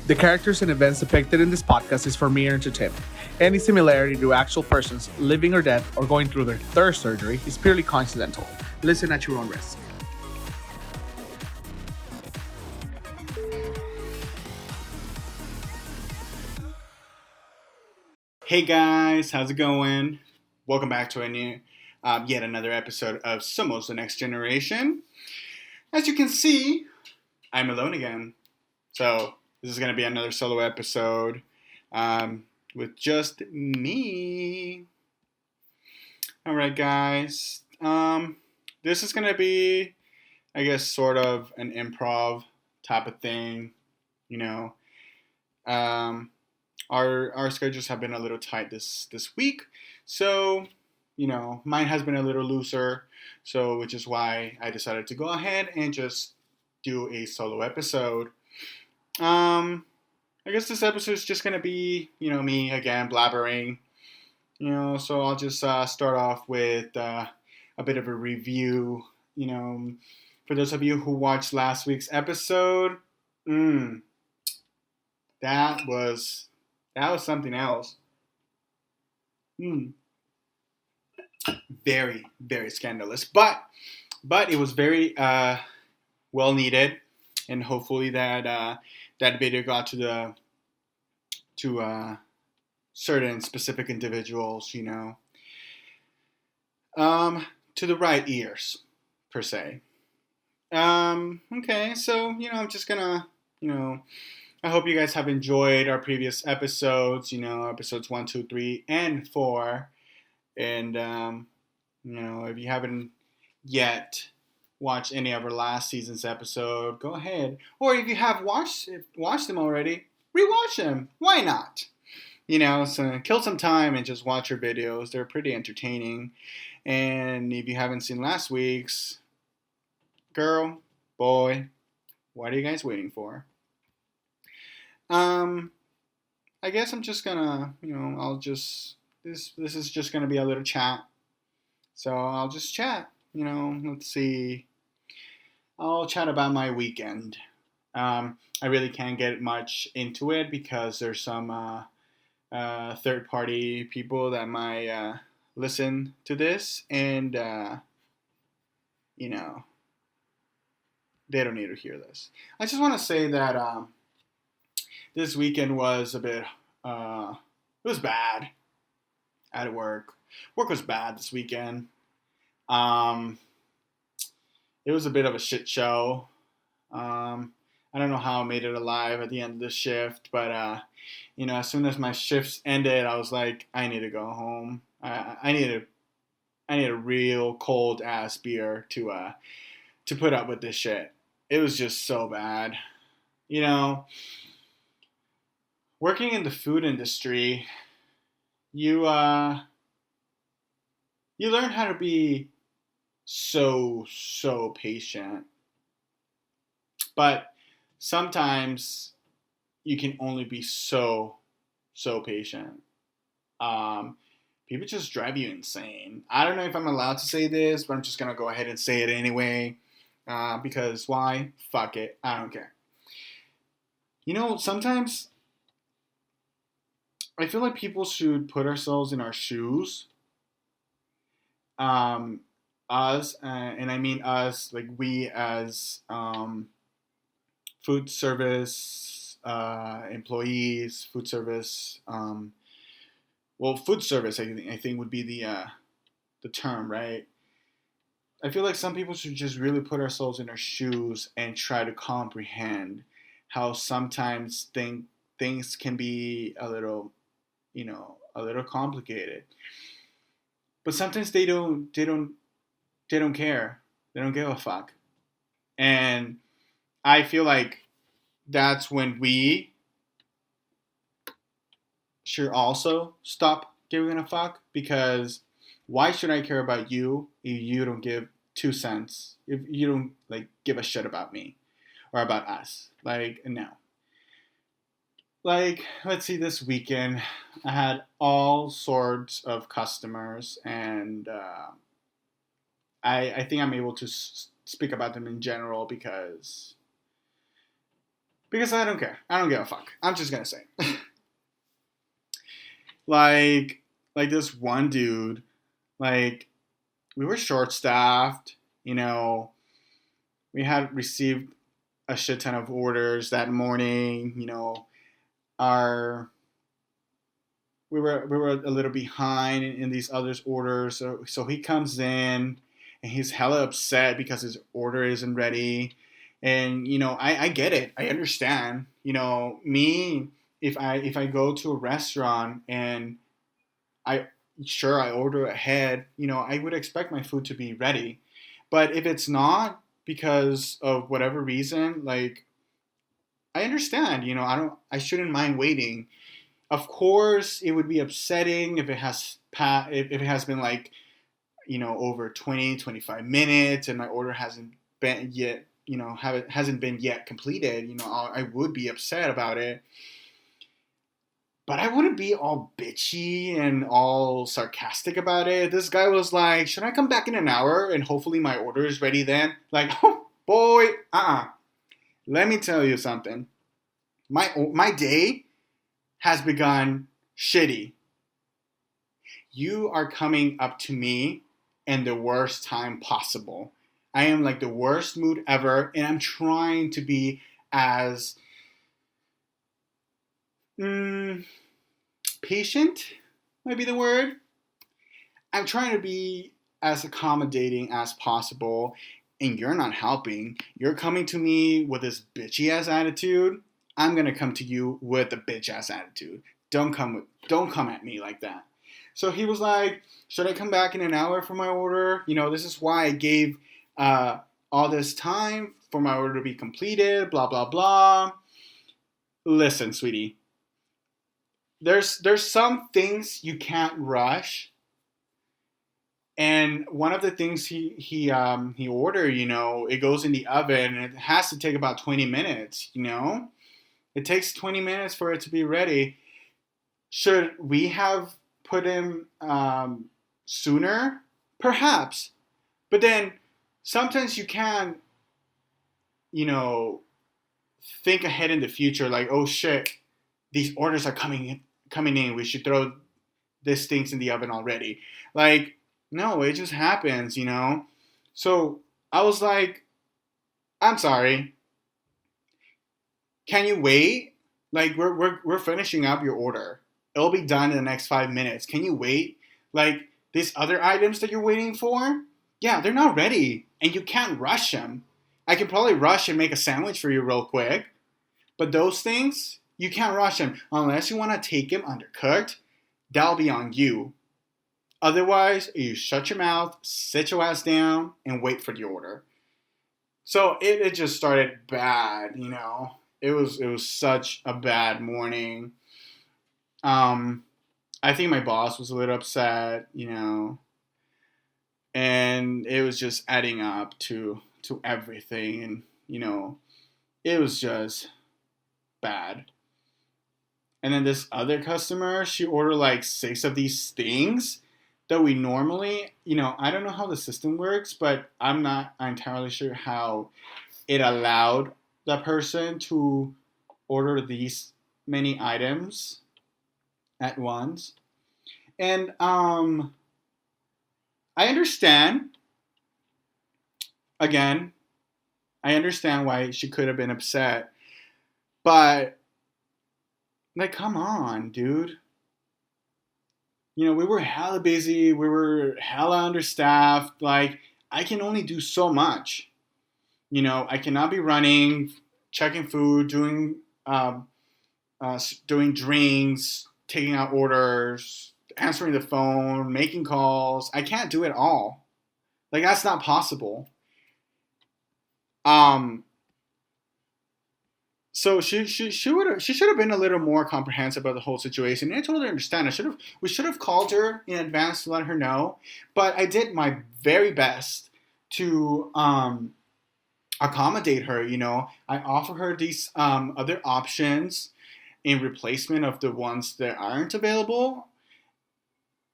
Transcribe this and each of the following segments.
The characters and events depicted in this podcast is for mere entertainment. Any similarity to actual persons, living or dead, or going through their third surgery is purely coincidental. Listen at your own risk. Hey guys, how's it going? Welcome back to yet another episode of Somos the Next Generation. As you can see, I'm alone again. So this is going to be another solo episode with just me. Alright guys, this is going to be, I guess, sort of an improv type of thing, you know. Our schedules have been a little tight this week, so mine has been a little looser, so which is why I decided to go ahead and just do a solo episode. I guess this episode is just gonna be me again blabbering, so I'll just start off with a bit of a review. For those of you who watched last week's episode, that was something else. Very, very scandalous. But it was very well needed, and hopefully that video got to certain specific individuals, to the right ears, per se. Okay, so I'm just gonna I hope you guys have enjoyed our previous episodes, episodes 1, 2, 3, and 4. And, if you haven't yet watched any of our last season's episode, go ahead. Or if you have watched them already, rewatch them. Why not? So kill some time and just watch our videos. They're pretty entertaining. And if you haven't seen last week's, girl, boy, what are you guys waiting for? I guess I'm just gonna, this is just gonna be a little chat. So I'll just chat, let's see. I'll chat about my weekend. I really can't get much into it because there's some third party people that might listen to this, and they don't need to hear this. I just want to say that this weekend was a bit, it was bad at work. Work was bad this weekend. It was a bit of a shit show. I don't know how I made it alive at the end of the shift, but, as soon as my shifts ended, I was like, I need to go home. I need a real cold ass beer to put up with this shit. It was just so bad. Working in the food industry, you learn how to be so patient. But sometimes you can only be so patient. People just drive you insane. I don't know if I'm allowed to say this, but I'm just going to go ahead and say it anyway. Because why? Fuck it. I don't care. Sometimes I feel like people should put ourselves in our shoes. Us, and I mean us, like we as food service employees, food service. Food service, I think would be the term, right? I feel like some people should just really put ourselves in our shoes and try to comprehend how sometimes things can be a little complicated. But sometimes they don't care. They don't give a fuck. And I feel like that's when we should also stop giving a fuck, because why should I care about you if you don't give 2 cents? If you don't give a shit about me or about us? No. Let's see, this weekend I had all sorts of customers, and I think I'm able to speak about them in general because Because I don't care. I don't give a fuck. I'm just gonna say. like like this one dude, like we were short staffed, you know, we had received a shit ton of orders that morning, our we were a little behind in these others' orders. So he comes in and he's hella upset because his order isn't ready. And I get it. I understand. Me, if I go to a restaurant and I I order ahead, I would expect my food to be ready. But if it's not because of whatever reason, like I understand, I shouldn't mind waiting. Of course, it would be upsetting if if it has been like, over 20-25 minutes and my order hasn't been yet, hasn't been yet completed. I would be upset about it. But I wouldn't be all bitchy and all sarcastic about it. This guy was like, "Should I come back in an hour and hopefully my order is ready then?" Like, oh, boy, Let me tell you something. My day has begun shitty. You are coming up to me in the worst time possible. I am like the worst mood ever, and I'm trying to be as patient, might be the word. I'm trying to be as accommodating as possible, and you're not helping. You're coming to me with this bitchy ass attitude. I'm gonna come to you with a bitch ass attitude. Don't come at me like that. So he was like, "Should I come back in an hour for my order? This is why I gave all this time for my order to be completed. Blah blah blah." Listen, sweetie. There's some things you can't rush, and one of the things he ordered, it goes in the oven and it has to take about 20 minutes. It takes 20 minutes for it to be ready. Should we have put him sooner? Perhaps. But then sometimes you can, you know, think ahead in the future, like, oh shit, these orders are coming in. We should throw these things in the oven already. Like, no, it just happens. So I was like, I'm sorry. Can you wait? Like, we're finishing up your order. It'll be done in the next 5 minutes. Can you wait? Like, these other items that you're waiting for, yeah, they're not ready, and you can't rush them. I can probably rush and make a sandwich for you real quick, but those things, you can't rush them unless you want to take them undercooked. That'll be on you. Otherwise, you shut your mouth, sit your ass down, and wait for the order. So it just. It was such a bad morning. I think my boss was a little upset, and it was just adding up to everything, and it was just bad. And then this other customer, she ordered like 6 of these things that we normally, I don't know how the system works, but I'm not entirely sure how it allowed the person to order these many items at once. And I understand, again, I understand why she could have been upset, but like, come on, dude. We were hella busy. We were hella understaffed. Like, I can only do so much. I cannot be running, checking food, doing drinks, taking out orders, answering the phone, making calls. I can't do it all. Like, that's not possible. Um, so she should have been a little more comprehensive about the whole situation. And I totally understand. We should have called her in advance to let her know. But I did my very best to accommodate her. I offer her these other options in replacement of the ones that aren't available,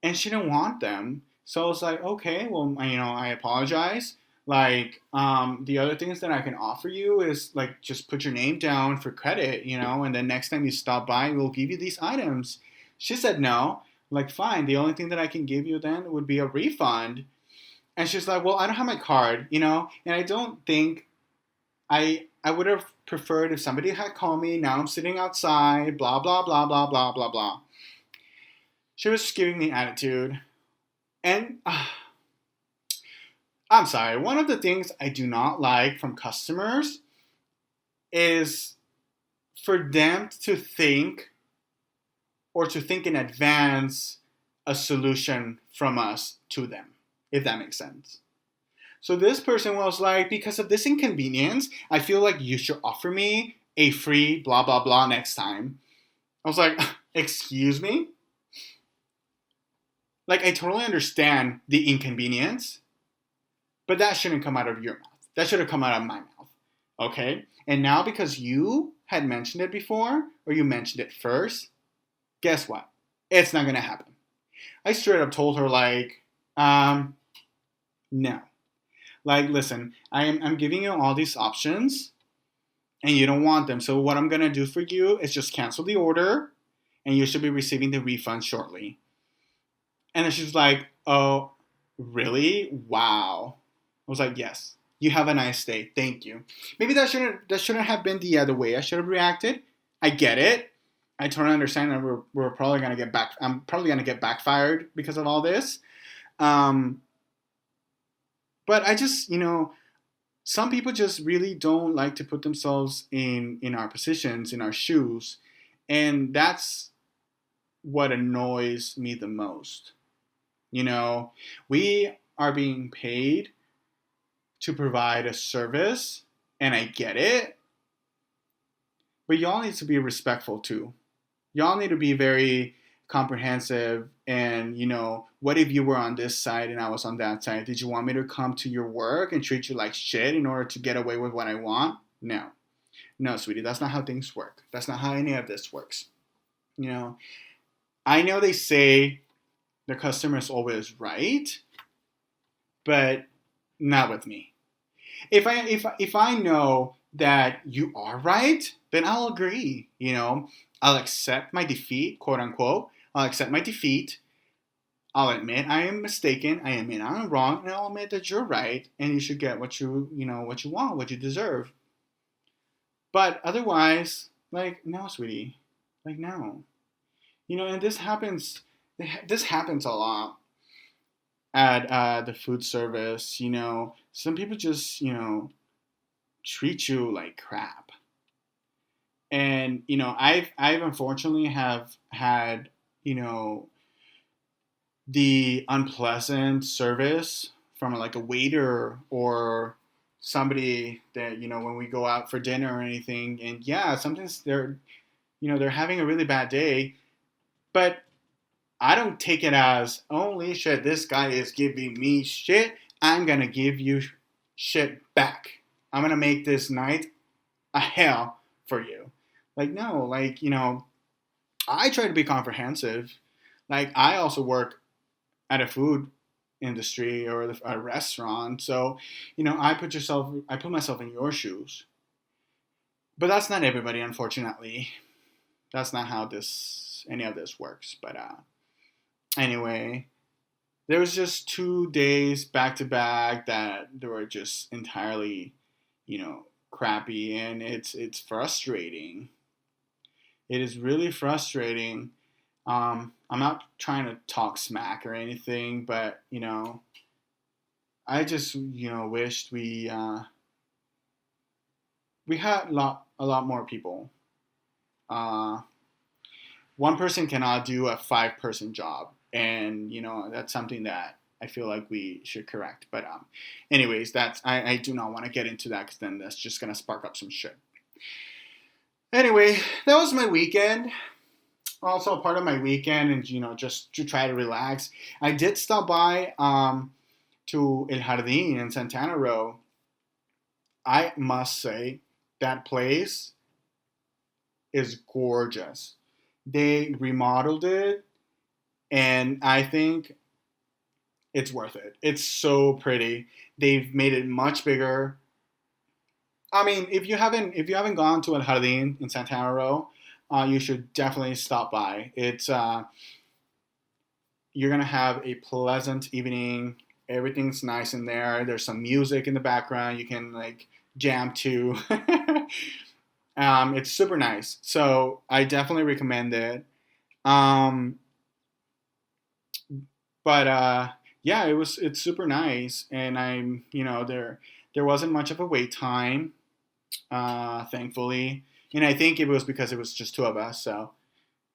and she didn't want them. So I was like, okay, well, I apologize, Like, the other things that I can offer you is like just put your name down for credit, and then next time you stop by, we'll give you these items. She said no. Like, fine. The only thing that I can give you then would be a refund. And she's like, well, I don't have my card, and I don't think I would have preferred if somebody had called me. Now I'm sitting outside, blah blah blah blah blah blah blah. She was just giving me attitude, and I'm sorry. One of the things I do not like from customers is for them to think or to think in advance a solution from us to them, if that makes sense. So this person was like, because of this inconvenience, I feel like you should offer me a free blah blah blah next time. I was like, excuse me? Like, I totally understand the inconvenience, but that shouldn't come out of your mouth. That should have come out of my mouth. Okay? And now because you had mentioned it before, or you mentioned it first, guess what? It's not going to happen. I straight up told her, like, no. Like, listen, I'm giving you all these options, and you don't want them. So what I'm going to do for you is just cancel the order, and you should be receiving the refund shortly. And then she's like, oh, really? Wow. I was like, yes. You have a nice day. Thank you. Maybe that shouldn't have been the other way. I should have reacted. I get it. I totally understand that we're probably gonna get back. I'm probably gonna get backfired because of all this. But I just, some people just really don't like to put themselves in our positions, in our shoes, and that's what annoys me the most. We are being paid to provide a service, and I get it, but y'all need to be respectful too. Y'all need to be very comprehensive, and what if you were on this side and I was on that side? Did you want me to come to your work and treat you like shit in order to get away with what I want? No, sweetie, that's not how things work. That's not how any of this works. I know they say the customer is always right, but not with me. If I know that you are right, then I'll agree. I'll accept my defeat, quote unquote. I'll accept my defeat. I'll admit I am mistaken. I admit I'm wrong, and I'll admit that you're right, and you should get what you want, what you deserve. But otherwise, like, no, sweetie, like, no. And this happens. This happens a lot at the food service. Some people just treat you like crap. And I've unfortunately have had the unpleasant service from like a waiter or somebody that when we go out for dinner or anything, and yeah, sometimes they're having a really bad day, but I don't take it as, holy shit, this guy is giving me shit, I'm gonna give you shit back. I'm gonna make this night a hell for you. Like, no, like, I try to be comprehensive. Like, I also work at a food industry or a restaurant, so I put myself in your shoes. But that's not everybody, unfortunately. That's not how any of this works. But anyway, there was just 2 days back to back that they were just entirely, crappy, and it's frustrating. It is really frustrating. I'm not trying to talk smack or anything, but I just wished we had a lot more people. One person cannot do a 5-person job, and that's something that I feel like we should correct. But anyways, I do not want to get into that because then that's just gonna spark up some shit. Anyway, that was my weekend. Also, part of my weekend, and just to try to relax, I did stop by to El Jardín in Santana Row. I must say that place is gorgeous. They remodeled it, and I think it's worth it. It's so pretty. They've made it much bigger. I mean, if you haven't gone to El Jardín in Santana Row, you should definitely stop by. It's You're gonna have a pleasant evening. Everything's nice in there. There's some music in the background. You can like jam to. It's super nice. So I definitely recommend it. Um, but yeah, it's super nice, and there wasn't much of a wait time, thankfully, and I think it was because it was just two of us, so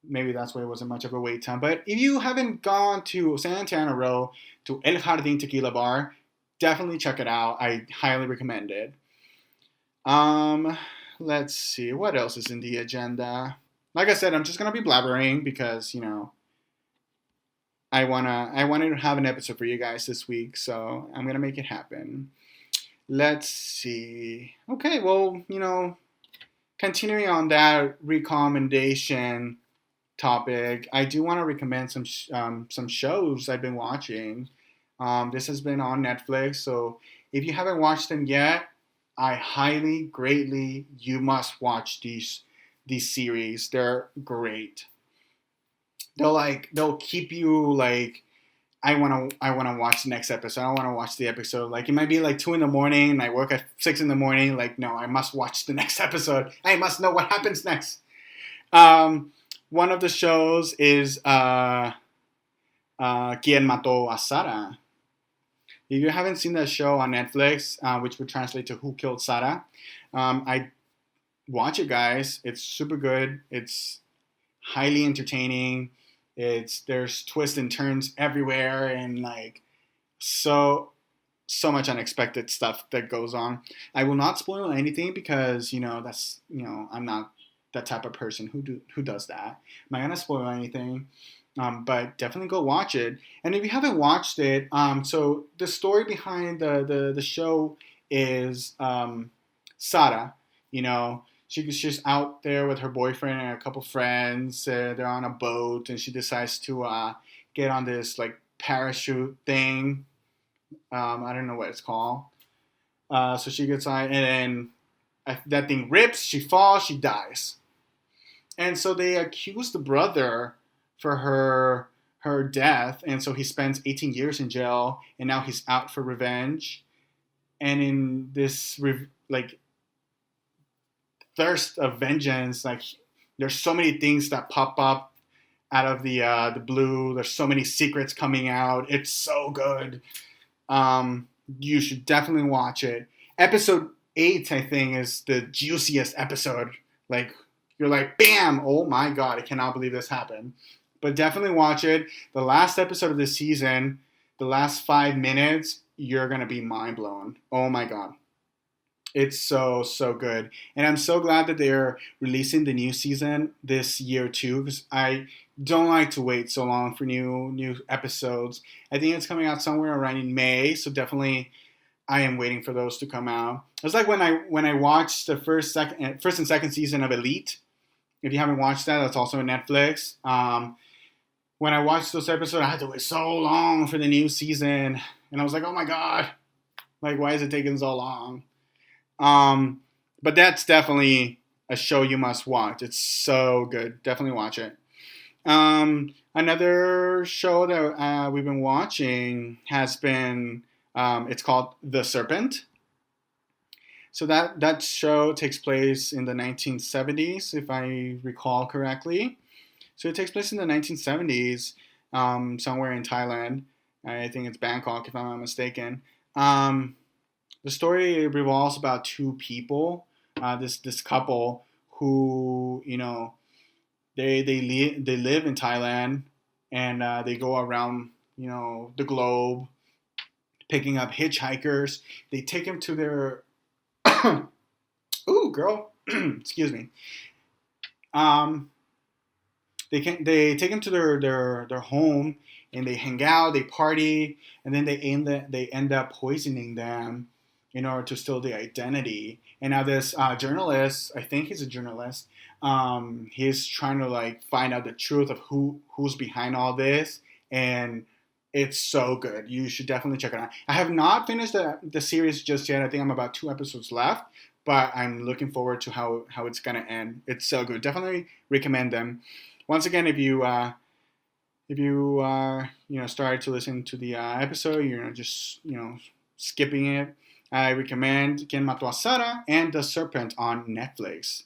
maybe that's why it wasn't much of a wait time. But if you haven't gone to Santana Row to El Jardín Tequila Bar, definitely check it out. I highly recommend it. Um, let's see what else is in the agenda. Like I said, I'm just gonna be blabbering because I wanted to have an episode for you guys this week, so I'm gonna make it happen. Let's see. Okay, well, continuing on that recommendation topic, I do want to recommend some shows I've been watching. This has been on Netflix, so if you haven't watched them yet, I highly, greatly, you must watch these series. They're great. They'll keep you like I wanna watch the next episode. I wanna watch the episode. Like it might be like 2 in the morning and I work at 6 in the morning. Like no, I must watch the next episode. I must know what happens next. One of the shows is Quien Mató a Sarah. If you haven't seen that show on Netflix, which would translate to Who Killed Sarah, I watch it, guys. It's super good. It's highly entertaining. There's twists and turns everywhere, and like so so much unexpected stuff that goes on. I will not spoil anything because that's I'm not that type of person who does that. I'm not gonna spoil anything, but definitely go watch it. And if you haven't watched it, so the story behind the show is Sarah. You know, she's out there with her boyfriend and a couple friends. They're on a boat, and she decides to get on this like parachute thing. I don't know what it's called. So she gets on, and then that thing rips. She falls. She dies. And so they accuse the brother for her death, and so he spends 18 years in jail, and now he's out for revenge. And in this like thirst of vengeance, like there's so many things that pop up out of the blue. There's so many secrets coming out. It's so good. You should definitely watch it. Episode 8, I think, is the juiciest episode. Like you're like, bam! Oh my god, I cannot believe this happened. But definitely watch it. The last episode of this season, the last 5 minutes, you're gonna be mind blown. Oh my god. It's so, so good. And I'm so glad that they're releasing the new season this year too, because I don't like to wait so long for new episodes. I think it's coming out somewhere around in May, so definitely I am waiting for those to come out. It's like when I watched the first and second season of Elite. If you haven't watched that, that's also on Netflix. When I watched those episodes, I had to wait so long for the new season, and I was like, oh my god, like why is it taking so long? But that's definitely a show you must watch. It's so good. Definitely watch it. Another show that we've been watching has been, it's called The Serpent. So that show takes place in the 1970s, if I recall correctly. So it takes place in the 1970s, somewhere in Thailand. I think it's Bangkok, if I'm not mistaken. The story revolves about two people, this couple who they live in Thailand, and they go around the globe picking up hitchhikers. They take them to their ooh girl excuse me. They take them to their home, and they hang out, they party, and then they end up poisoning them in order to steal the identity. And now this journalist, I think he's a journalist, he's trying to like find out the truth of who's behind all this, and It's so good. You should definitely check it out. I have not finished the series just yet. I think I'm about 2 episodes left, but I'm looking forward to how it's gonna end. It's so good. Definitely recommend them. Once again, if you are started to listen to the episode, you're just skipping it, I recommend Ken Mató a Sara and The Serpent on Netflix.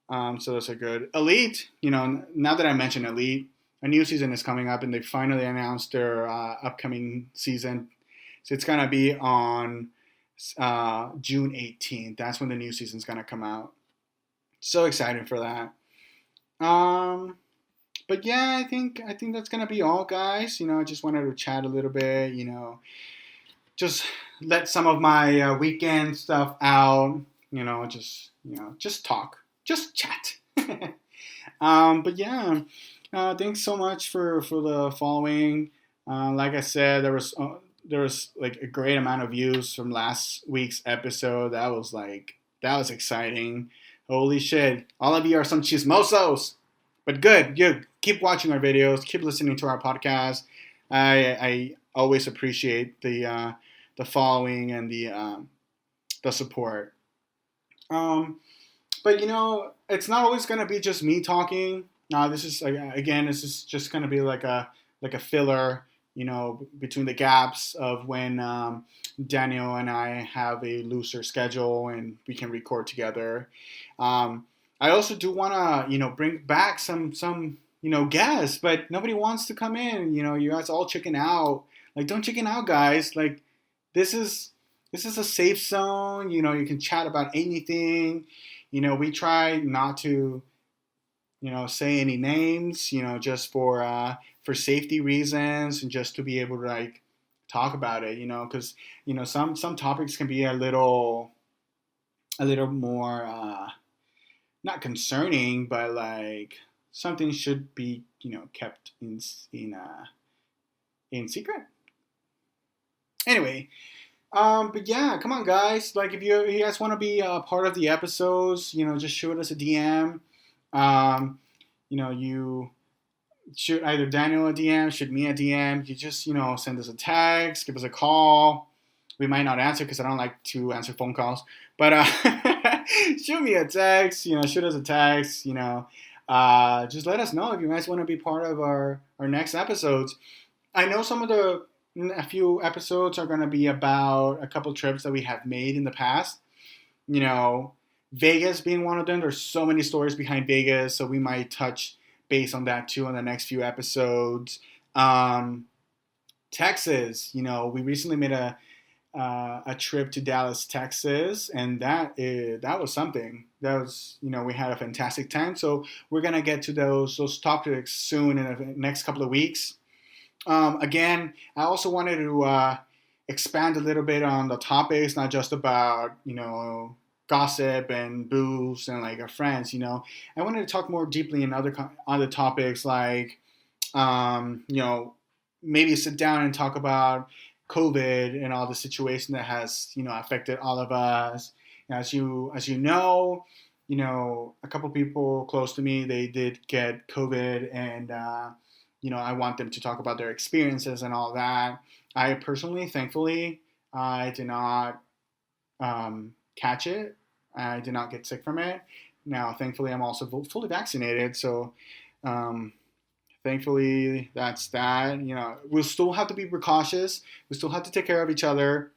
So those are good. Elite, now that I mentioned Elite, a new season is coming up, and they finally announced their upcoming season. So it's gonna be on June 18th. That's when the new season's gonna come out. So excited for that. Um, but yeah, I think that's gonna be all, guys. I just wanted to chat a little bit. Just let some of my weekend stuff out. Just talk, just chat. But yeah, thanks so much for the following. Like I said, there was like a great amount of views from last week's episode. That was exciting. Holy shit! All of you are some chismosos, but good. You keep watching our videos, keep listening to our podcast. I always appreciate the following and the support. Um, but it's not always gonna be just me talking. This is again, this is just gonna be like a filler, between the gaps of when Daniel and I have a looser schedule and we can record together. I also do want to bring back some guests, but nobody wants to come in. You guys all chicken out. Like, don't chicken out, guys. Like, this is a safe zone. You can chat about anything. We try not to say any names. Just for safety reasons and just to be able to like talk about it. Because some topics can be a little more not concerning, but like something should be kept in secret. Anyway, but yeah, come on, guys. Like, if you guys want to be part of the episodes, just shoot us a DM. You shoot either Daniel a DM, shoot me a DM. You just send us a text, give us a call. We might not answer because I don't like to answer phone calls, but shoot me a text. Shoot us a text. Just let us know if you guys want to be part of our next episodes. I know a few episodes are going to be about a couple trips that we have made in the past. Vegas being one of them. There's so many stories behind Vegas, so we might touch base on that too on the next few episodes. Texas, we recently made a trip to Dallas, Texas, and that was something. That was, we had a fantastic time. So we're gonna get to those topics soon in the next couple of weeks. Again, I also wanted to expand a little bit on the topics, not just about gossip and booze and like our friends. I wanted to talk more deeply in other topics, like maybe sit down and talk about COVID and all the situation that has affected all of us. As you know, a couple people close to me, they did get COVID, and I want them to talk about their experiences and all that. I personally, thankfully, I did not catch it. I did not get sick from it. Now, thankfully, I'm also fully vaccinated, so thankfully that's that. We'll still have to be precautious. We still have to take care of each other.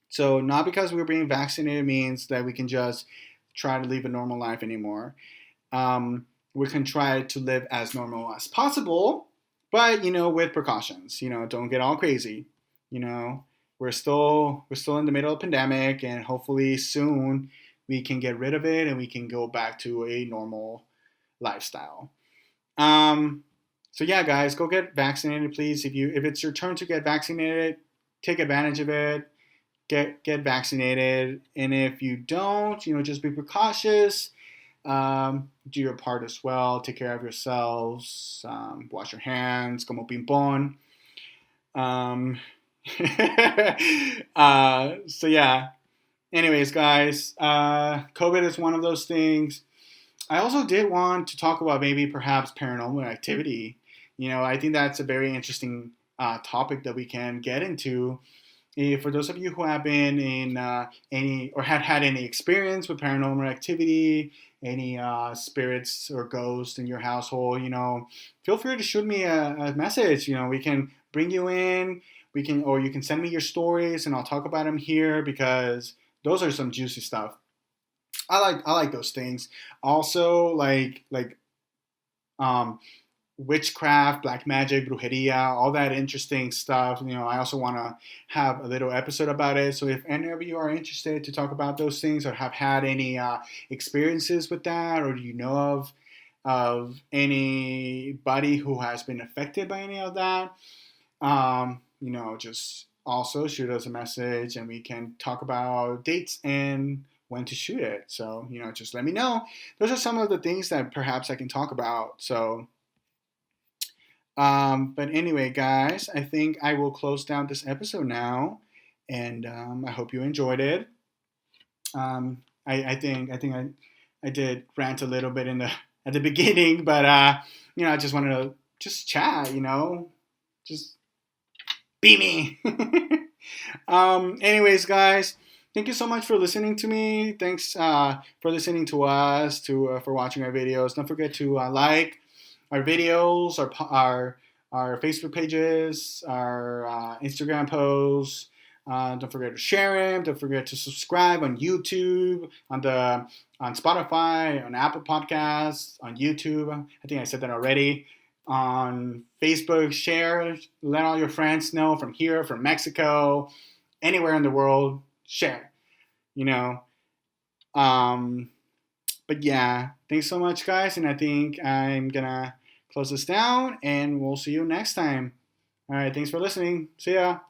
So not because we're being vaccinated means that we can just try to live a normal life anymore. We can try to live as normal as possible, but with precautions. Don't get all crazy. We're still in the middle of a pandemic, and hopefully soon we can get rid of it and we can go back to a normal lifestyle. So yeah, guys, go get vaccinated, please. If it's your turn to get vaccinated, take advantage of it. Get vaccinated, and if you don't, just be precautious. Do your part as well. Take care of yourselves. Wash your hands, como ping-pong. So yeah. Anyways, guys, COVID is one of those things. I also did want to talk about maybe perhaps paranormal activity. I think that's a very interesting topic that we can get into. For those of you who have been in any or had any experience with paranormal activity, any spirits or ghosts in your household, feel free to shoot me a message. We can bring you in. Or you can send me your stories, and I'll talk about them here because those are some juicy stuff. I like those things. Also, um, witchcraft, black magic, brujeria, all that interesting stuff. I also want to have a little episode about it. So if any of you are interested to talk about those things or have had any experiences with that, or do you know anybody who has been affected by any of that, just also shoot us a message and we can talk about dates and when to shoot it. So, just let me know. Those are some of the things that perhaps I can talk about. So, but anyway, guys, I think I will close down this episode now, and I hope you enjoyed it. I did rant a little bit at the beginning, but I just wanted to just chat, just be me. Anyways, guys, thank you so much for listening to me. Thanks for listening to us, for watching our videos. Don't forget to like our videos, our Facebook pages, our Instagram posts. Don't forget to share them. Don't forget to subscribe on YouTube, on Spotify, on Apple Podcasts, on YouTube. I think I said that already. On Facebook, share. Let all your friends know from here, from Mexico, anywhere in the world. Share. But yeah, thanks so much, guys. And I think I'm gonna close this down, and we'll see you next time. All right, thanks for listening. See ya.